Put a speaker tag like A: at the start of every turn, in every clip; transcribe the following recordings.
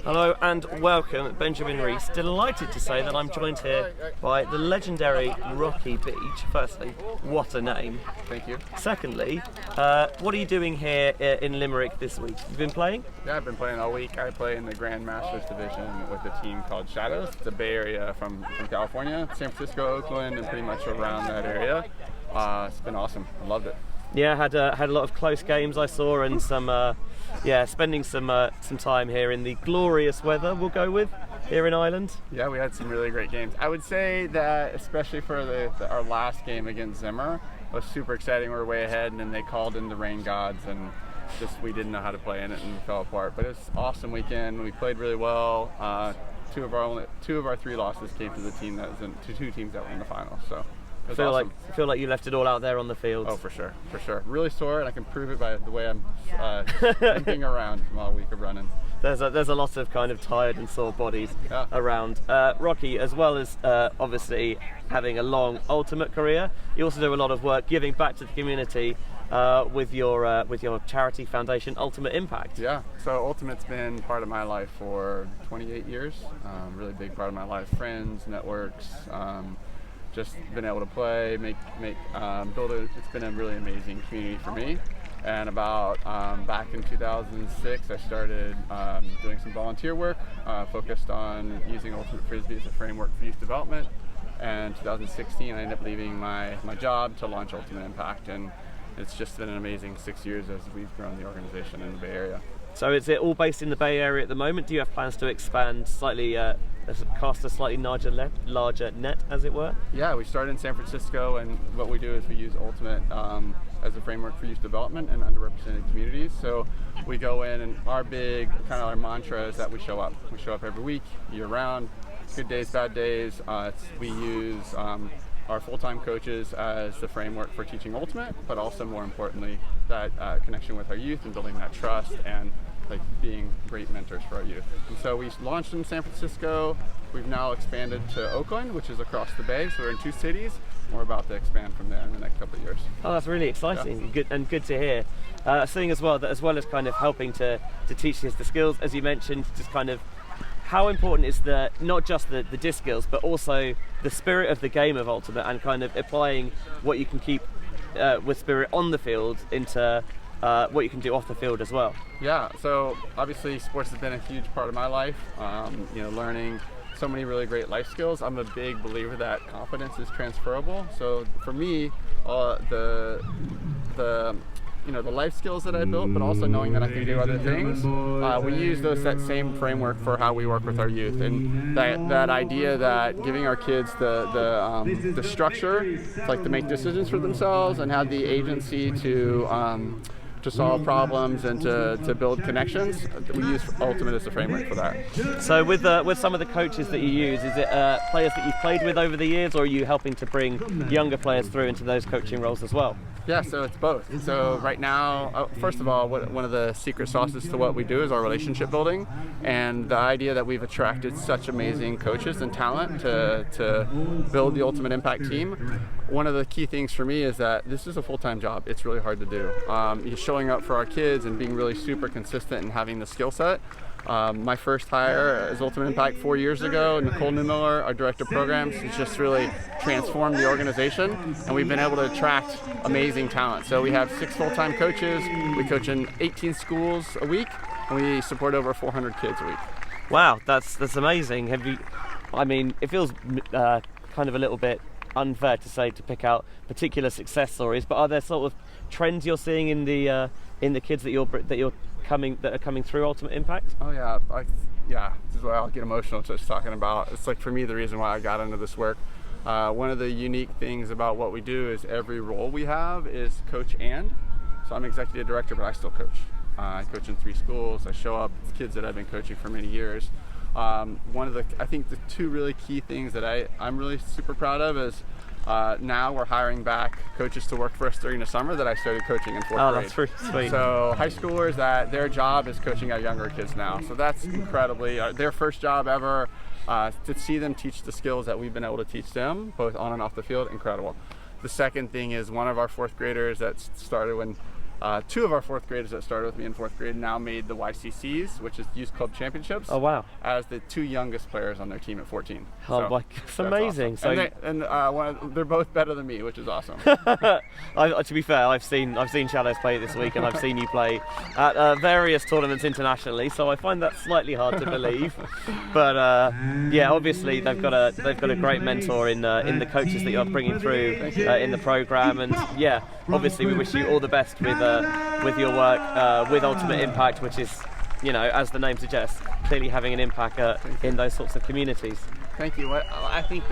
A: Hello and welcome, Benjamin Rees. Delighted to say that I'm joined here by the legendary Rocky Beach. Firstly, what a name.
B: Thank you.
A: Secondly, what are you doing here in Limerick this week? You've been playing?
B: Yeah, I've been playing all week. I play in the Grand Masters division with a team called Shannon. It's a Bay Area from California, San Francisco, Oakland, and pretty much around that area. It's been awesome. I loved it.
A: Yeah, had a lot of close games I saw, and spending some time here in the glorious weather. We'll go with here in Ireland.
B: Yeah, we had some really great games. I would say that especially for our last game against Zimmer was super exciting. We were way ahead, and then they called in the rain gods, and we didn't know how to play in it and fell apart. But it was an awesome weekend. We played really well. Two of our three losses came to the team to two teams that were in the final. So.
A: I feel like you left it all out there on the field.
B: Oh, for sure. Really sore, and I can prove it by the way I'm limping around from all week of running.
A: There's a lot of kind of tired and sore bodies around. Rocky, as well as obviously having a long ultimate career, you also do a lot of work giving back to the community with your charity foundation, Ultimate Impact.
B: Yeah. So Ultimate's been part of my life for 28 years. Really big part of my life. Friends, networks. Just been able to play, build it. It's been a really amazing community for me. And about back in 2006, I started doing some volunteer work, focused on using Ultimate Frisbee as a framework for youth development. And 2016, I ended up leaving my job to launch Ultimate Impact, and it's just been an amazing 6 years as we've grown the organization in the Bay Area.
A: So is it all based in the Bay Area at the moment? Do you have plans to expand slightly, cast a slightly larger net, as it were?
B: Yeah, we started in San Francisco, and what we do is we use Ultimate as a framework for youth development and underrepresented communities. So we go in, and our mantra is that we show up. We show up every week, year round, good days, bad days. We use our full-time coaches as the framework for teaching Ultimate, but also more importantly, that connection with our youth and building that trust and being great mentors for our youth. And so we launched in San Francisco. We've now expanded to Oakland, which is across the bay, so we're in 2 cities. We're about to expand from there in the next couple of years.
A: Oh, that's really exciting. Yeah. Good to hear. Seeing as well as kind of helping to teach kids the skills, as you mentioned, just kind of how important is not just the disc skills, but also the spirit of the game of Ultimate, and kind of applying what you can keep with spirit on the field into what you can do off the field as well.
B: Yeah, so obviously sports has been a huge part of my life. Learning so many really great life skills. I'm a big believer that confidence is transferable. So for me, the life skills that I built, but also knowing that I can do other things. We use that same framework for how we work with our youth, and that idea that giving our kids the structure, to make decisions for themselves and have the agency to solve problems and to build connections. We use Ultimate as a framework for that.
A: So with some of the coaches that you use, is it players that you've played with over the years, or are you helping to bring younger players through into those coaching roles as well?
B: Yeah, so it's both. So right now, first of all, one of the secret sauces to what we do is our relationship building, and the idea that we've attracted such amazing coaches and talent to build the Ultimate Impact team. One of the key things for me is that this is a full-time job. It's really hard to do. You're showing up for our kids and being really super consistent and having the skill set. My first hire as Ultimate Impact 4 years ago, Nicole Newmiller, our director of programs, has just really transformed the organization, and we've been able to attract amazing talent. So we have 6 full-time coaches. We coach in 18 schools a week, and we support over 400 kids a week.
A: Wow, that's amazing. It feels kind of a little bit unfair to pick out particular success stories, but are there sort of trends you're seeing in the kids that are coming through Ultimate Impact?
B: Oh yeah, this is why I'll get emotional just talking about. It's for me the reason why I got into this work. One of the unique things about what we do is every role we have is coach and. So I'm executive director, but I still coach. I coach in 3 schools. I show up with kids that I've been coaching for many years. I think the 2 really key things that I'm really super proud of is now we're hiring back coaches to work for us during the summer that I started coaching in 4th grade.
A: Oh, that's pretty sweet.
B: So high schoolers, that their job is coaching our younger kids now. So that's incredibly, their first job ever, to see them teach the skills that we've been able to teach them, both on and off the field, incredible. The second thing is one of our 4th graders that started when 2 of our 4th graders that started with me in 4th grade now made the YCCs, which is Youth Club Championships.
A: Oh wow!
B: As the 2 youngest players on their team at 14.
A: Oh
B: so
A: my, it's amazing.
B: Awesome. They're both better than me, which is awesome.
A: To be fair, I've seen Shadows play this week, and I've seen you play at various tournaments internationally. So I find that slightly hard to believe. But yeah, obviously they've got a great mentor in the coaches that you're bringing through in the program, and yeah, obviously we wish you all the best with your work with Ultimate Impact, which is, you know, as the name suggests, clearly having an impact in those sorts of communities.
B: Thank you. I think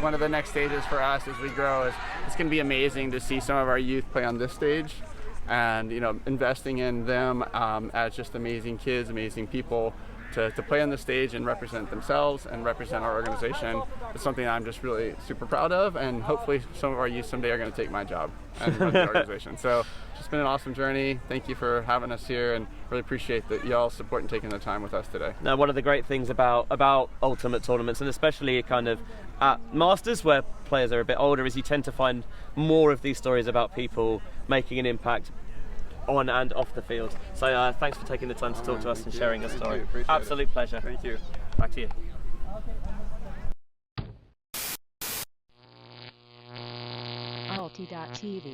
B: one of the next stages for us as we grow is it's going to be amazing to see some of our youth play on this stage, and, you know, investing in them as just amazing kids, amazing people to play on the stage and represent themselves and represent our organization is something I'm just really super proud of, and hopefully some of our youth someday are going to take my job and run the organization. So it's just been an awesome journey. Thank you for having us here, and really appreciate that y'all support and taking the time with us today.
A: Now, one of the great things about Ultimate tournaments, and especially kind of at Masters where players are a bit older, is you tend to find more of these stories about people making an impact on and off the field. So thanks for taking the time to talk to us and sharing your story. Absolute pleasure.
B: Thank you.
A: Back to you.
C: Alti.tv